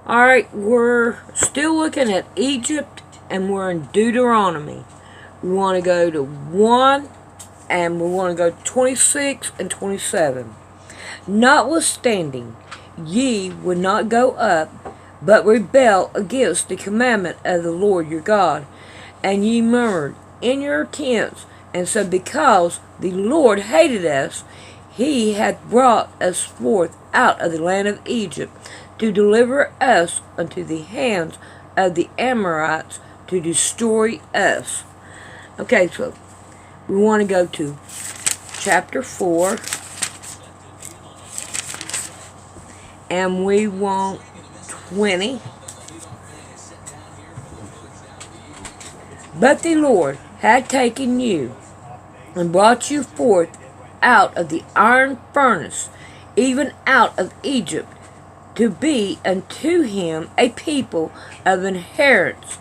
Alright, we're still looking at Egypt and we're in Deuteronomy. We want to go to 1 and we want to go 26 and 27. Notwithstanding, ye would not go up, but rebel against the commandment of the Lord your God. And ye murmured in your tents, and said, because the Lord hated us, he hath brought us forth out of the land of Egypt, to deliver us unto the hands of the Amorites, to destroy us. Okay, so we want to go to chapter 4. And we want 20. But the Lord had taken you and brought you forth out of the iron furnace, even out of Egypt, to be unto him a people of inheritance,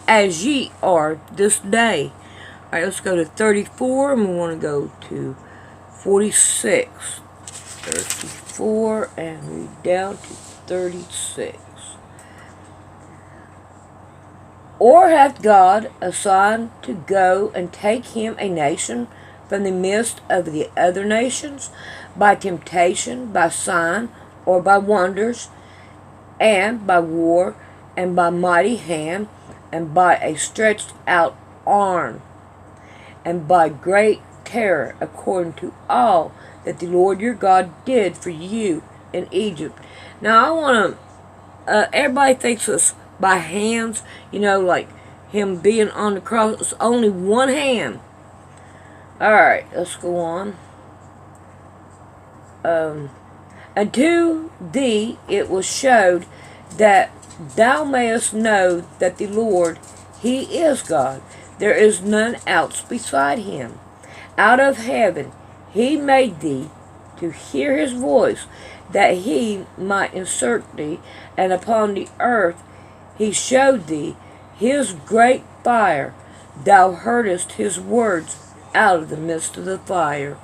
as ye are this day. Alright, let's go to 34, and we want to go to 46. 34, and read down to 36. Or hath God assigned to go and take him a nation from the midst of the other nations, by temptation, by sign, or by wonders, and by war, and by mighty hand, and by a stretched out arm, and by great terror, according to all that the Lord your God did for you in Egypt? Now I want to, everybody thinks it's by hands, like him being on the cross. It's only one hand. Alright, let's go on. Unto thee it was showed that thou mayest know that the Lord, he is God. There is none else beside him. Out of heaven he made thee to hear his voice, that he might insert thee, and upon the earth he showed thee his great fire. Thou heardest his words out of the midst of the fire.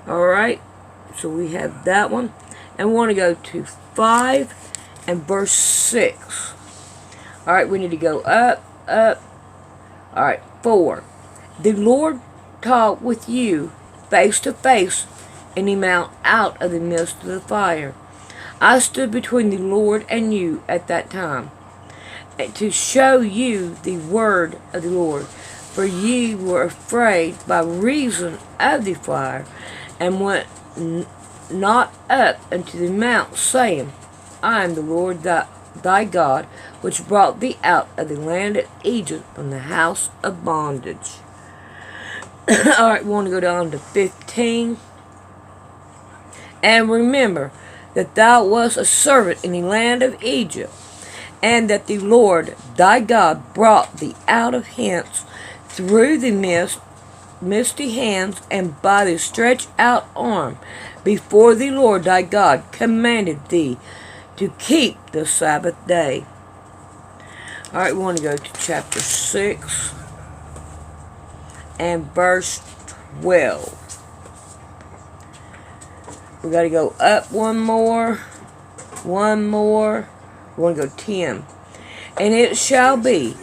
Alright, so we have that one. And we want to go to 5 and verse 6. Alright, we need to go up. Alright, 4. The Lord talked with you face to face in the mount out of the midst of the fire. I stood between the Lord and you at that time, to show you the word of the Lord. For ye were afraid by reason of the fire, and went not up unto the mount, saying, I am the Lord thy God, which brought thee out of the land of Egypt from the house of bondage. Alright, we want to go down to 15. And remember that thou wast a servant in the land of Egypt, and that the Lord thy God brought thee out of hence through the misty hands, and by the stretched out arm, before the Lord thy God commanded thee to keep the Sabbath day. Alright, we want to go to chapter 6 and verse 12. We got to go up one more. We want to go 10. And it shall be,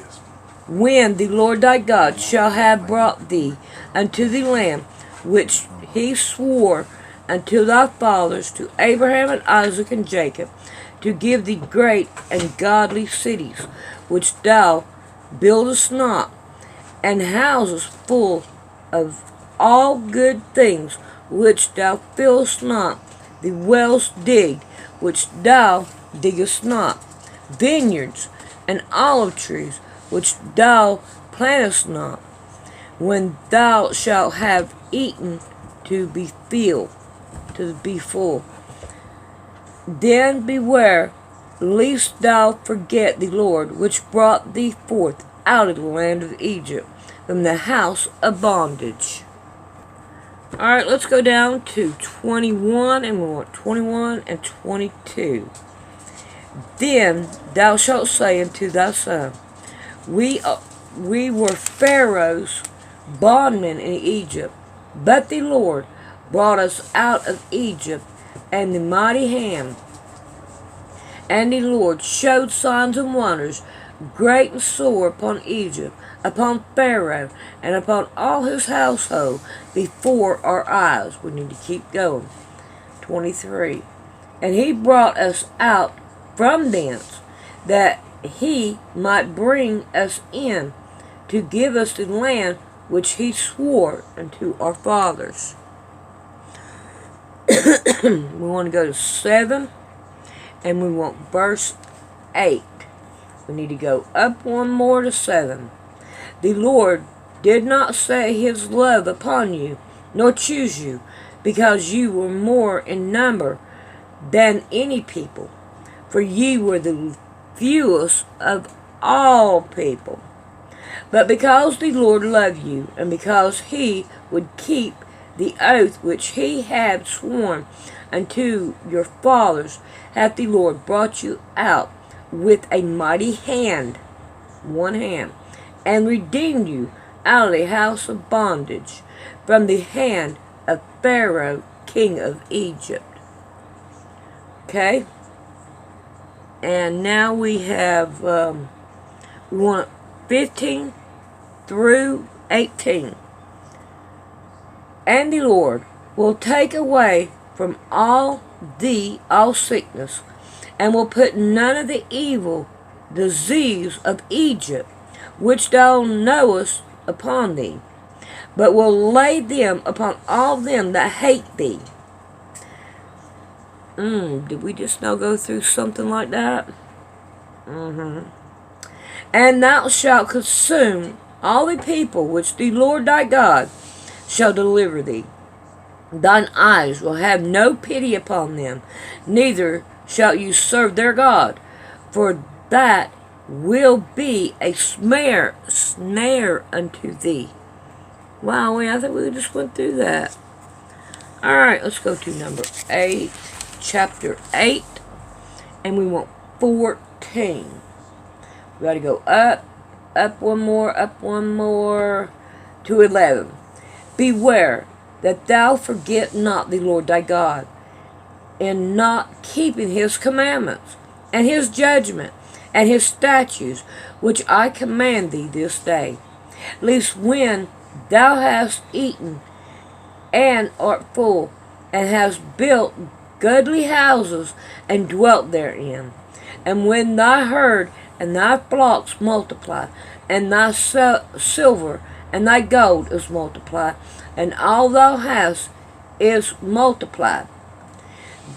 when the Lord thy God shall have brought thee unto the land which he swore unto thy fathers, to Abraham and Isaac and Jacob, to give thee great and godly cities, which thou buildest not, and houses full of all good things, which thou fillest not, the wells digged, which thou diggest not, vineyards and olive trees, which thou plantest not, when thou shalt have eaten to be full. Then beware, lest thou forget the Lord, which brought thee forth out of the land of Egypt, from the house of bondage. Alright, let's go down to 21, and we want 21 and 22. Then thou shalt say unto thy son, we were Pharaoh's bondmen in Egypt, but the Lord brought us out of Egypt, and the mighty hand And the Lord showed signs and wonders, great and sore, upon Egypt, upon Pharaoh, and upon all his household, before our eyes. We need to keep going. 23. And he brought us out from thence, that he might bring us in, to give us the land which he swore unto our fathers. We want to go to 7, and we want verse 8. We need to go up one more to 7. The Lord did not set his love upon you, nor choose you, because you were more in number than any people, for ye were the fewest of all people. But because the Lord loved you, and because he would keep the oath which he had sworn unto your fathers, hath the Lord brought you out with a mighty hand, one hand, and redeemed you out of the house of bondage, from the hand of Pharaoh, king of Egypt. Okay? And now we have, we want 15 through 18. And the Lord will take away from all thee all sickness, and will put none of the evil disease of Egypt, which thou knowest, upon thee, but will lay them upon all them that hate thee. Did we just now go through something like that? And thou shalt consume all the people which the Lord thy God shall deliver thee. Thine eyes will have no pity upon them, neither shalt you serve their God, for that will be a snare unto thee. Wow, I think we just went through that. Alright, let's go to number 8, chapter 8, and we want 14. We got to go up one more, to 11. Beware that thou forget not the Lord thy God, in not keeping his commandments, and his judgment, and his statutes, which I command thee this day. Lest when thou hast eaten, and art full, and hast built goodly houses, and dwelt therein, and when thy herd and thy flocks multiply, and thy silver and thy gold is multiplied, and all thou hast is multiplied,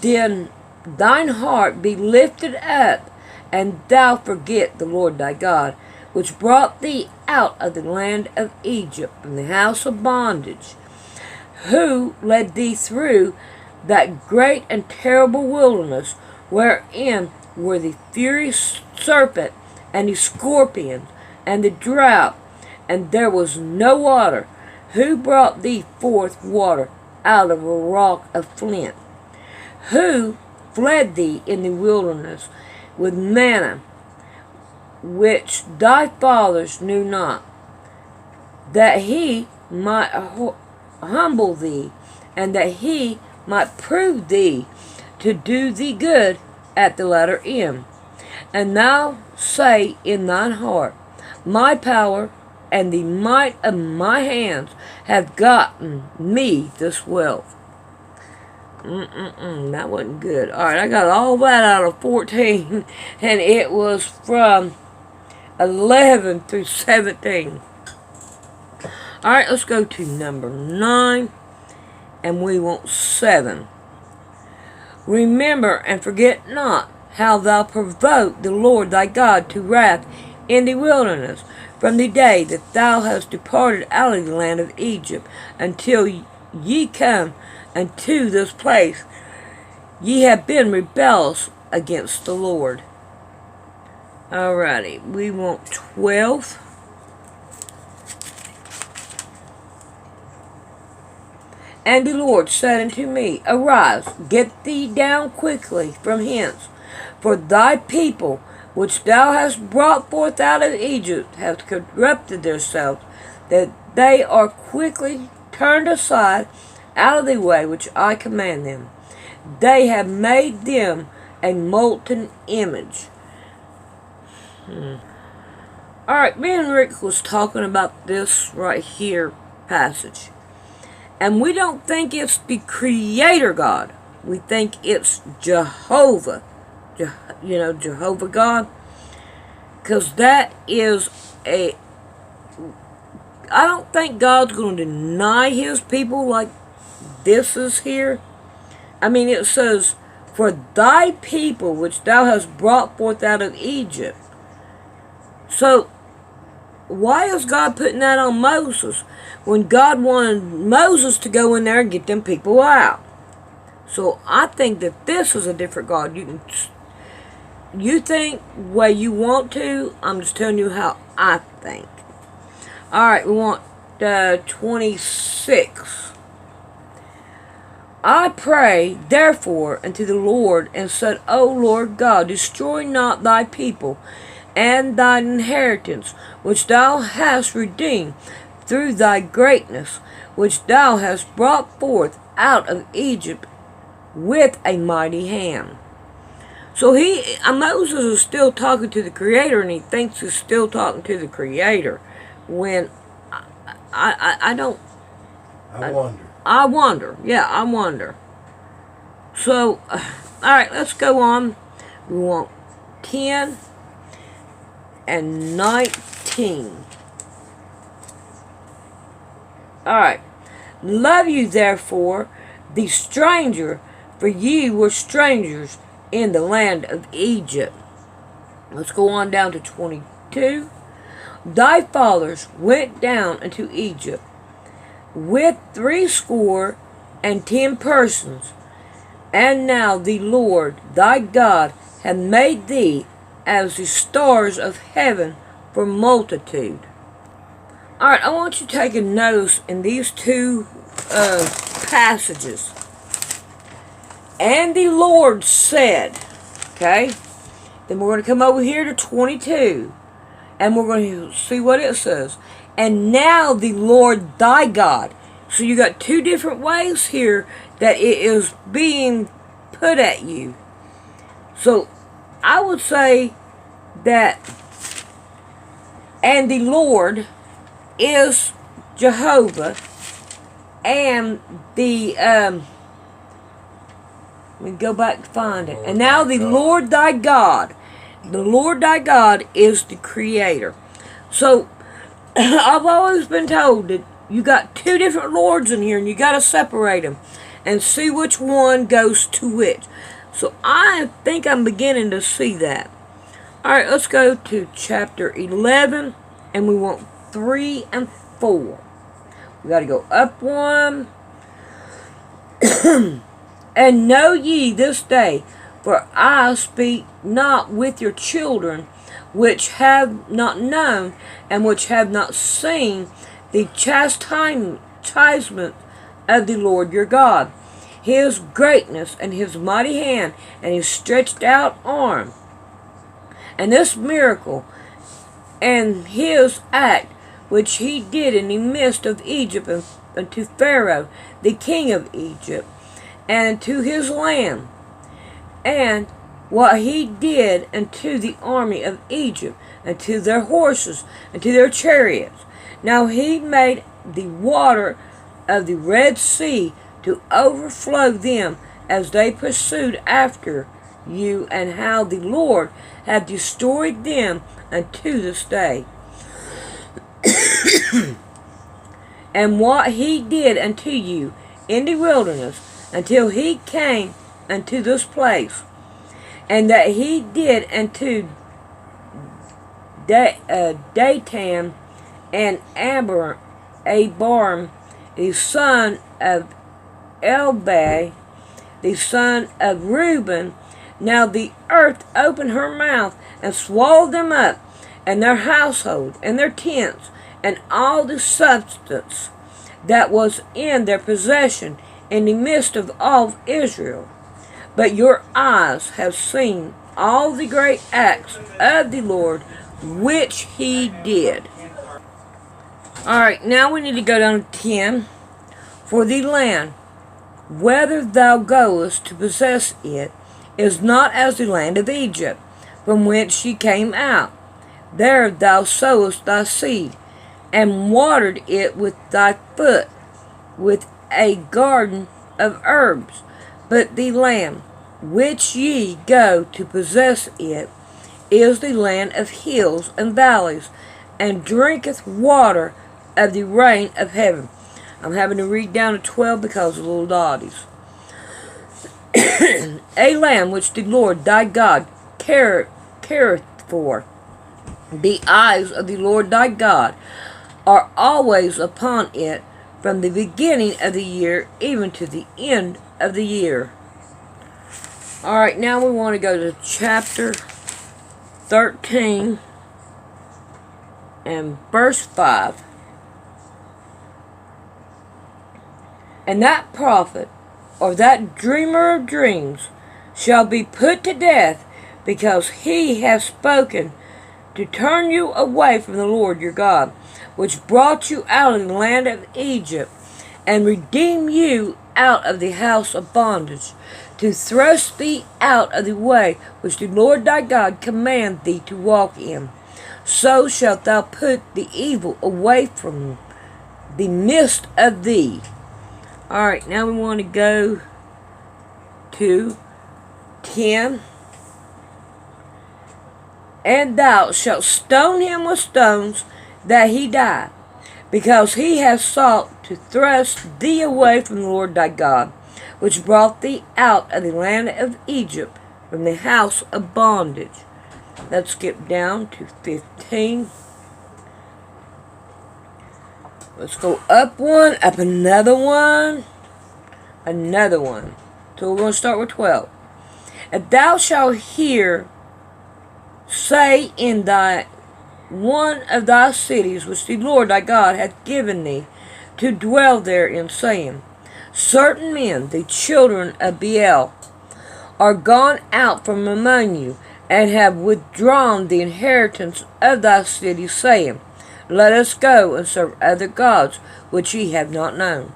then thine heart be lifted up, and thou forget the Lord thy God, which brought thee out of the land of Egypt, from the house of bondage, who led thee through that great and terrible wilderness, wherein were the furious serpent, and the scorpion, and the drought, and there was no water, who brought thee forth water out of a rock of flint, who fled thee in the wilderness with manna, which thy fathers knew not, that he might humble thee, and that he might prove thee to do thee good at the latter end. And thou say in thine heart, my power and the might of my hands have gotten me this wealth. That wasn't good. Alright, I got all that out of 14, and it was from 11 through 17. Alright, let's go to number 9, and we want 7. Remember and forget not how thou provoked the Lord thy God to wrath in the wilderness, from the day that thou hast departed out of the land of Egypt, until ye come unto this place. Ye have been rebellious against the Lord. Alrighty, we want 12. And the Lord said unto me, Arise, get thee down quickly from hence, for thy people, which thou hast brought forth out of Egypt, have corrupted themselves, that they are quickly turned aside out of the way which I command them. They have made them a molten image. Alright, me and Rick was talking about this right here passage. And we don't think it's the Creator God. We think it's Jehovah. Jehovah God. Because that is I don't think God's going to deny His people like this is here. I mean, it says, for thy people which thou hast brought forth out of Egypt. So, why is God putting that on Moses when God wanted Moses to go in there and get them people out? So I think that this is a different God. You think the way you want to. I'm just telling you how I think. Alright, we want 26. I pray, therefore, unto the Lord, and said, O Lord God, destroy not thy people, and thine inheritance, which thou hast redeemed through thy greatness, which thou hast brought forth out of Egypt with a mighty hand. So Moses is still talking to the Creator, and he thinks he's still talking to the Creator, when I wonder. Yeah, I wonder. So, alright, let's go on. We want 10 and 19. Alright. Love you, therefore, the stranger, for ye were strangers in the land of Egypt. Let's go on down to 22. Thy fathers went down into Egypt with 70 persons, and now the Lord thy God hath made thee as the stars of heaven for multitude. Alright, I want you to take a notice in these two passages. And the Lord said, okay, then we're going to come over here to 22, and we're going to see what it says. And now the Lord thy God. So you got two different ways here that it is being put at you. So I would say that, and the Lord is Jehovah, and the let me go back and find it. And now the Lord thy God. The Lord thy God is the Creator. So I've always been told that you got two different lords in here, and you got to separate them and see which one goes to which. So I think I'm beginning to see that. Alright, let's go to chapter 11, and we want 3 and 4. We got to go up one. And know ye this day, for I speak not with your children, which have not known, and which have not seen the chastisement of the Lord your God, His greatness, and His mighty hand, and His stretched out arm, and this miracle, and His act, which He did in the midst of Egypt, and to Pharaoh, the king of Egypt, and to his land, and what He did unto the army of Egypt, and to their horses, and to their chariots. Now He made the water of the Red Sea to overflow them as they pursued after you, and how the Lord hath destroyed them unto this day. And what He did unto you in the wilderness, until He came unto this place, and that He did unto Dathan and Abiram, the son of Elbai, the son of Reuben. Now the earth opened her mouth and swallowed them up, and their household, and their tents, and all the substance that was in their possession, in the midst of all of Israel. But your eyes have seen all the great acts of the Lord, which He did. Alright, now we need to go down to 10. For the land, whether thou goest to possess it, is not as the land of Egypt, from whence ye came out. There thou sowest thy seed, and watered it with thy foot, with a garden of herbs. But the land which ye go to possess it is the land of hills and valleys, and drinketh water of the rain of heaven. I'm having to read down to 12 because of little dotties. A land which the Lord thy God careth for. The eyes of the Lord thy God are always upon it, from the beginning of the year even to the end of the year. Alright, now we want to go to chapter 13 and verse 5. And that prophet, or that dreamer of dreams, shall be put to death, because he has spoken to turn you away from the Lord your God, which brought you out of the land of Egypt, and redeemed you out of the house of bondage, to thrust thee out of the way which the Lord thy God commanded thee to walk in. So shalt thou put the evil away from the midst of thee. Alright, now we want to go to 10. And thou shalt stone him with stones, that he die, because he hath sought to thrust thee away from the Lord thy God, which brought thee out of the land of Egypt, from the house of bondage. Let's skip down to 15. Let's go up one, up another one, another one. So we're going to start with 12. And thou shalt hear say in thy one of thy cities which the Lord thy God hath given thee to dwell therein, saying, Certain men, the children of Beel, are gone out from among you, and have withdrawn the inheritance of thy city, saying, Let us go and serve other gods which ye have not known.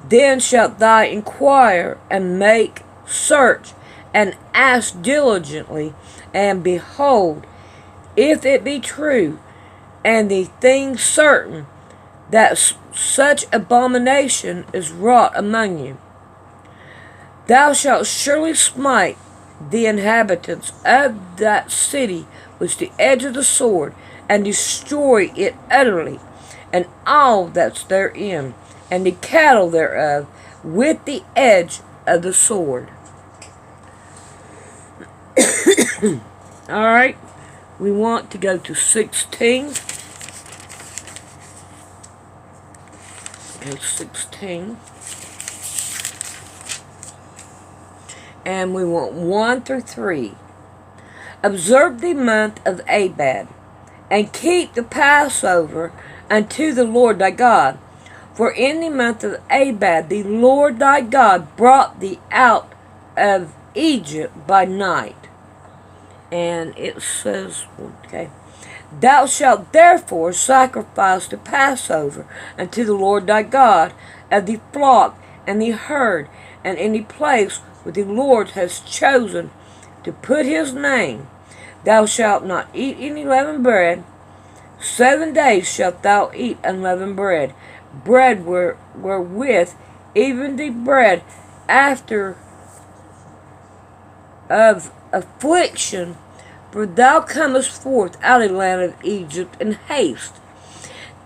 Then shalt thou inquire and make search, and ask diligently, and behold, if it be true, and the thing certain, that such abomination is wrought among you, thou shalt surely smite the inhabitants of that city with the edge of the sword, and destroy it utterly, and all that's therein, and the cattle thereof, with the edge of the sword. Alright, we want to go to 16. And 16. And we want 1 through 3. Observe the month of Abib, and keep the Passover unto the Lord thy God. For in the month of Abib the Lord thy God brought thee out of Egypt by night. And it says, okay, Thou shalt therefore sacrifice the Passover unto the Lord thy God of the flock and the herd, and in the place where the Lord has chosen to put his name. Thou shalt not eat any leavened bread. 7 days shalt thou eat unleavened bread, bread wherewith even the bread after of affliction, for thou comest forth out of the land of Egypt in haste.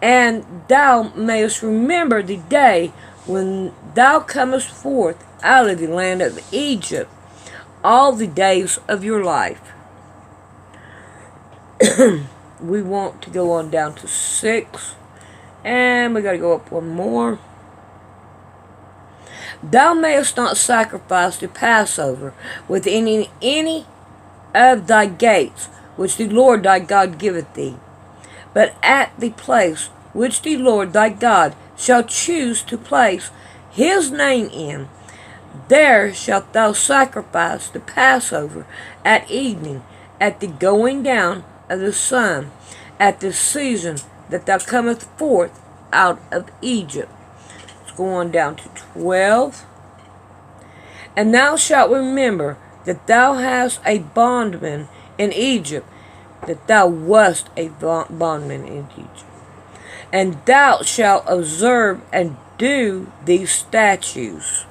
And thou mayest remember the day when thou comest forth out of the land of Egypt, all the days of your life. We want to go on down to 6, and we got to go up one more. Thou mayest not sacrifice the Passover within any of thy gates, which the Lord thy God giveth thee, but at the place which the Lord thy God shall choose to place his name in, there shalt thou sacrifice the Passover at evening, at the going down of the sun, at the season that thou comest forth out of Egypt. Let's go on down to 12. And thou shalt remember that thou hast a bondman in Egypt, that thou wast a bondman in Egypt. And thou shalt observe and do these statutes.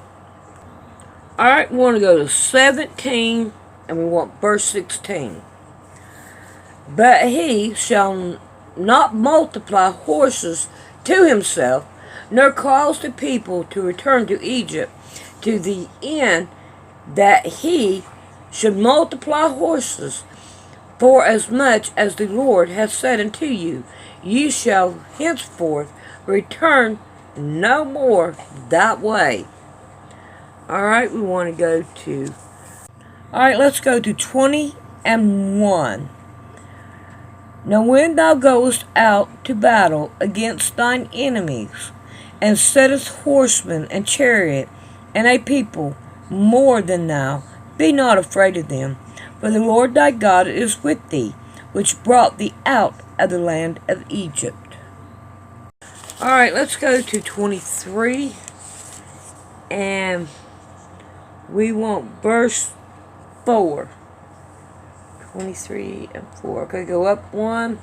Alright, we want to go to 17, and we want verse 16. But he shall not multiply horses to himself, nor cause the people to return to Egypt, to the end that he should multiply horses. For as much as the Lord hath said unto you, ye shall henceforth return no more that way. Alright, we want to go to... Alright, let's go to 20:1. Now when thou goest out to battle against thine enemies, and settest horsemen and chariot, and a people more than thou, be not afraid of them, for the Lord thy God is with thee, which brought thee out of the land of Egypt. Alright, let's go to 23, and we want verse 4. 23 and 4. Okay, go up one.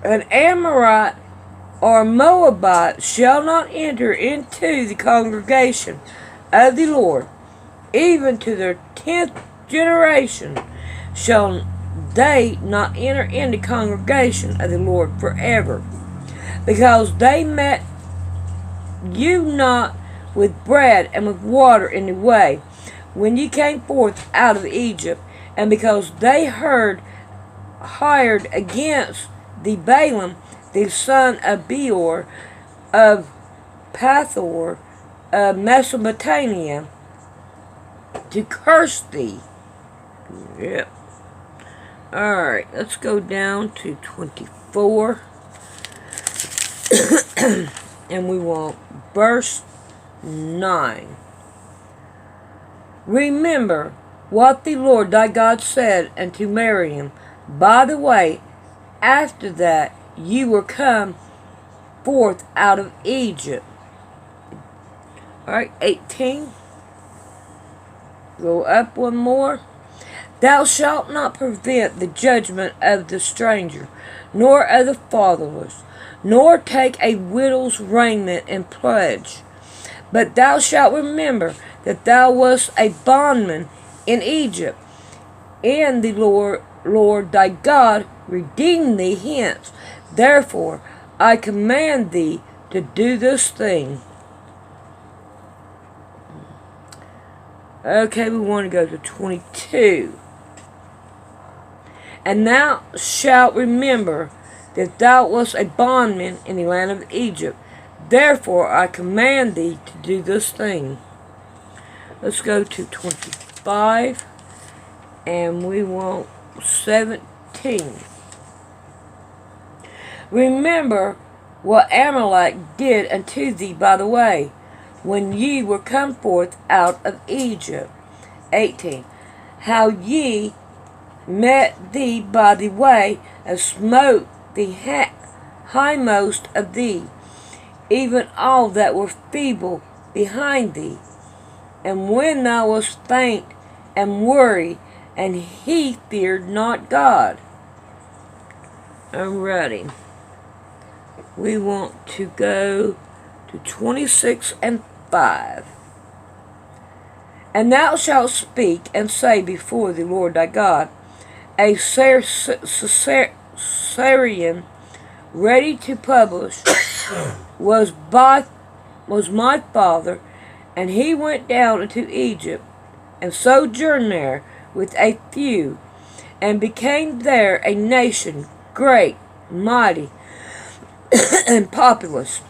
An Amorite or Moabite shall not enter into the congregation of the Lord, even to their 10th generation shall they not enter in the congregation of the Lord forever, because they met you not with bread and with water in the way when ye came forth out of Egypt, and because they hired against the Balaam, the son of Beor, of Pathor, of Mesopotamia, to curse thee. Yep. Alright, let's go down to 24. And we want verse 9. Remember what the Lord thy God said unto Miriam by the way, after that you were come forth out of Egypt. Alright, 18. Go up one more. Thou shalt not prevent the judgment of the stranger, nor of the fatherless, nor take a widow's raiment in pledge. But thou shalt remember that thou wast a bondman in Egypt, and the Lord thy God redeemed thee hence. Therefore I command thee to do this thing. Okay, we want to go to 22. And thou shalt remember that thou wast a bondman in the land of Egypt. Therefore I command thee to do this thing. Let's go to 25. And we want 17. Remember what Amalek did unto thee by the way, when ye were come forth out of Egypt. 18. How ye met thee by the way, and smote the hindmost of thee, even all that were feeble behind thee. And when thou wast faint and weary, and he feared not God. I'm ready. We want to go to 26 and 5. And thou shalt speak and say before the Lord thy God, a Syrian ready to publish was my father, and he went down into Egypt, and sojourned there with a few, and became there a nation great, mighty, and populous.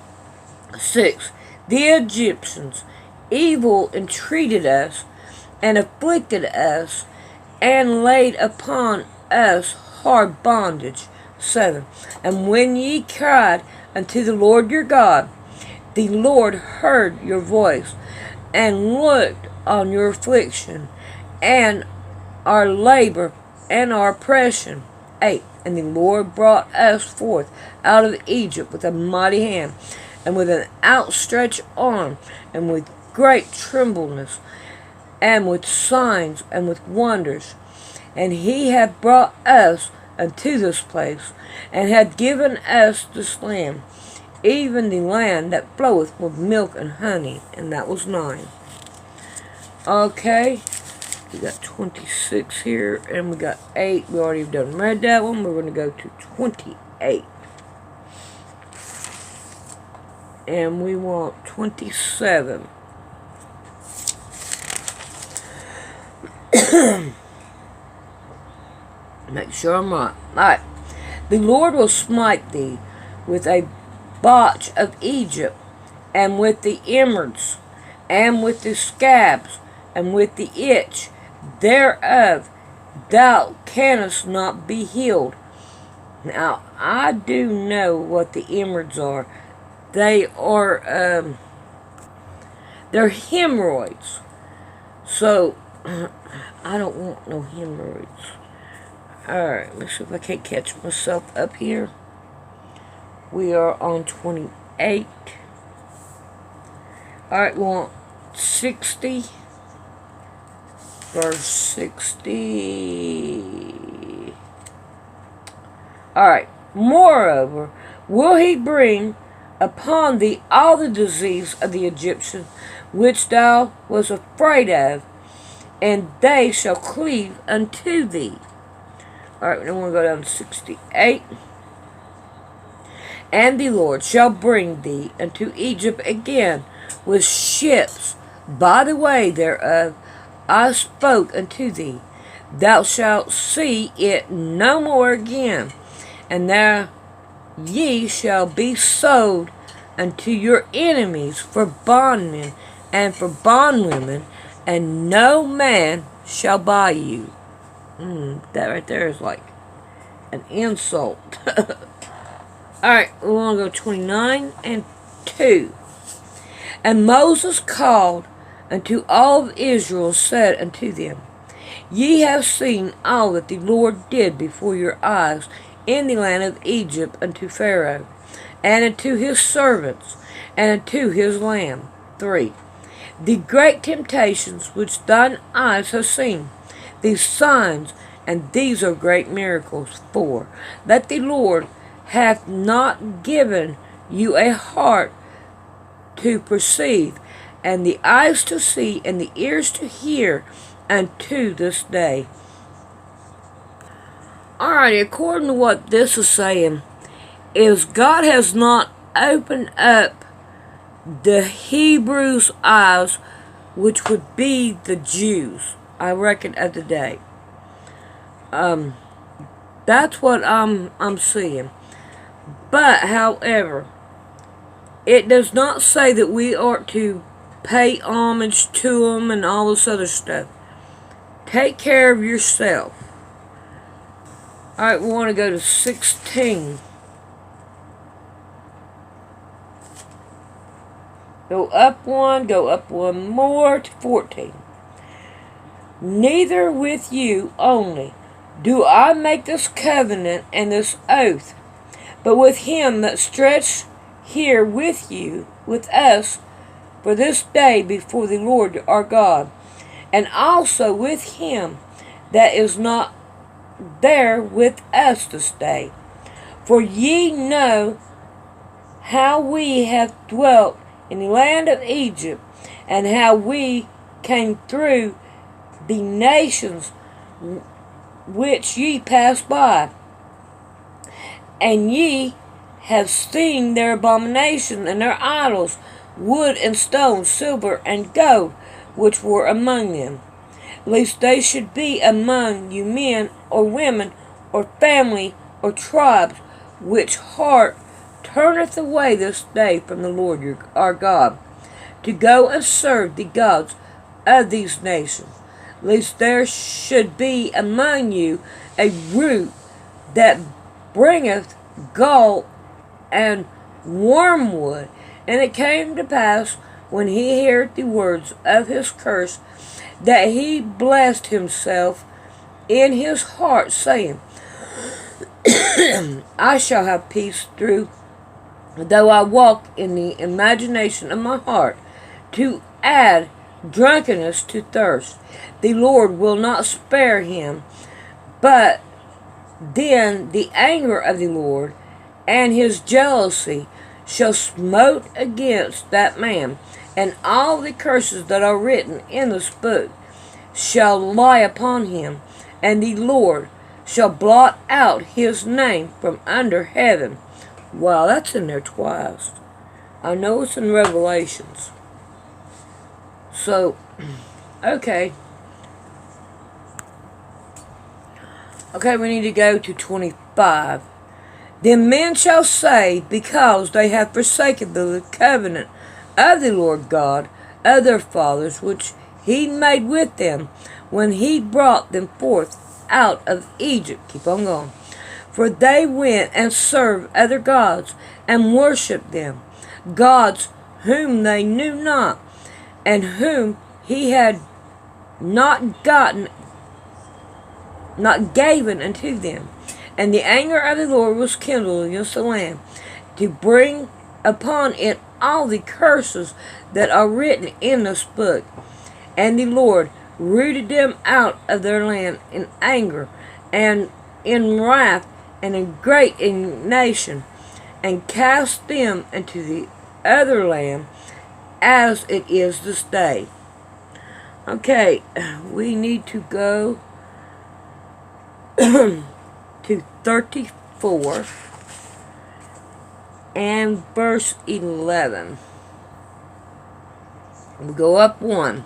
6. The Egyptians evil entreated us, and afflicted us, and laid upon us hard bondage. 7. And when ye cried unto the Lord your God, the Lord heard your voice, and looked on your affliction, and our labor, and our oppression. 8. And the Lord brought us forth out of Egypt with a mighty hand, and with an outstretched arm, and with great trembleness, and with signs, and with wonders. And he hath brought us unto this place, and hath given us this land, even the land that floweth with milk and honey. And that was 9. Okay, we got 26 here, and we got 8. We already done read that one. We're going to go to 28. And we want 27. Make sure I'm right. Alright. The Lord will smite thee with a botch of Egypt, and with the emeralds, and with the scabs, and with the itch thereof. Thou canst not be healed. Now, I do know what the emeralds are. They are, they're hemorrhoids. So, I don't want no hemorrhoids. Alright, let's see if I can't catch myself up here. We are on 28. Alright, we want 60. Verse 60. Alright, moreover, will he bring upon thee all the disease of the Egyptians, which thou was afraid of, and they shall cleave unto thee. Alright, then we'll go down to 68. And the Lord shall bring thee unto Egypt again with ships, by the way thereof I spoke unto thee. Thou shalt see it no more again, and there ye shall be sold unto your enemies for bondmen and for bondwomen, and no man shall buy you. That right there is like an insult. Alright, we want to go 29 and 2. And Moses called unto all of Israel, said unto them, Ye have seen all that the Lord did before your eyes in the land of Egypt unto Pharaoh, and unto his servants, and unto his lamb. 3. The great temptations which thine eyes have seen, these signs, and these are great miracles. 4. That the Lord hath not given you a heart to perceive, and the eyes to see, and the ears to hear, unto this day. Alright, according to what this is saying, is God has not opened up the Hebrews' eyes, which would be the Jews, I reckon, of the day. That's what I'm seeing. But, however, it does not say that we are to pay homage to them and all this other stuff. Take care of yourself. Alright, we want to go to 16. Go up one more to 14. Neither with you only do I make this covenant and this oath, but with him that stretched here with you, with us, for this day before the Lord our God, and also with him that is not there with us this day. For ye know how we have dwelt in the land of Egypt, and how we came through the nations which ye passed by, and ye have seen their abomination and their idols, wood and stone, silver and gold, which were among them, lest they should be among you men or women or family or tribes, which heart turneth away this day from the Lord our God, to go and serve the gods of these nations, lest there should be among you a root that bringeth gall and wormwood. And it came to pass, when he heard the words of his curse, that he blessed himself in his heart, saying, I shall have peace through, though I walk in the imagination of my heart, to add drunkenness to thirst. The Lord will not spare him, but then the anger of the Lord and his jealousy shall smote against that man, and all the curses that are written in this book shall lie upon him, and the Lord shall blot out his name from under heaven. Wow, that's in there twice. I know it's in Revelations. So, okay. Okay, we need to go to 25. Then men shall say, because they have forsaken the covenant of the Lord God of their fathers, which he made with them when he brought them forth out of Egypt. Keep on going. For they went and served other gods and worshipped them, gods whom they knew not, and whom he had not given unto them. And the anger of the Lord was kindled against the land, to bring upon it all the curses that are written in this book. And the Lord rooted them out of their land in anger, and in wrath, and in great indignation, and cast them into the other land, as it is this day. Okay, we need to go to 34 and verse 11. We go up one.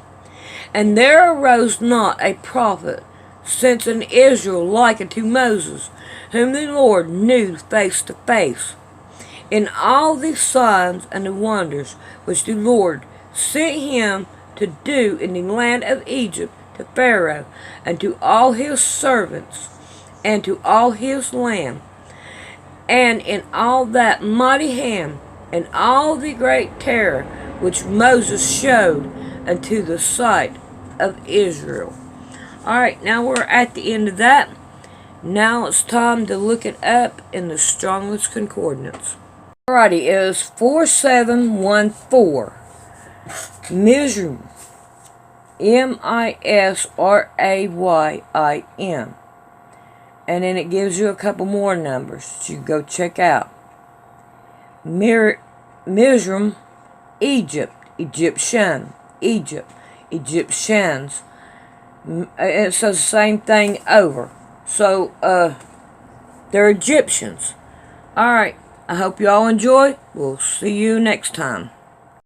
And there arose not a prophet since in Israel like unto Moses, whom the Lord knew face to face, in all the signs and the wonders which the Lord sent him to do in the land of Egypt, to Pharaoh, and to all his servants, and to all his land, and in all that mighty hand, and all the great terror which Moses showed unto the sight of Israel. Alright, now we're at the end of that. Now it's time to look it up in the Strongest Concordance. Alrighty, it is 4714. Mizraim. Misraym. And then it gives you a couple more numbers that you can go check out. Mizraim, Egypt, Egyptian, Egypt, Egyptians. It says the same thing over. So, they're Egyptians. Alright, I hope you all enjoy. We'll see you next time.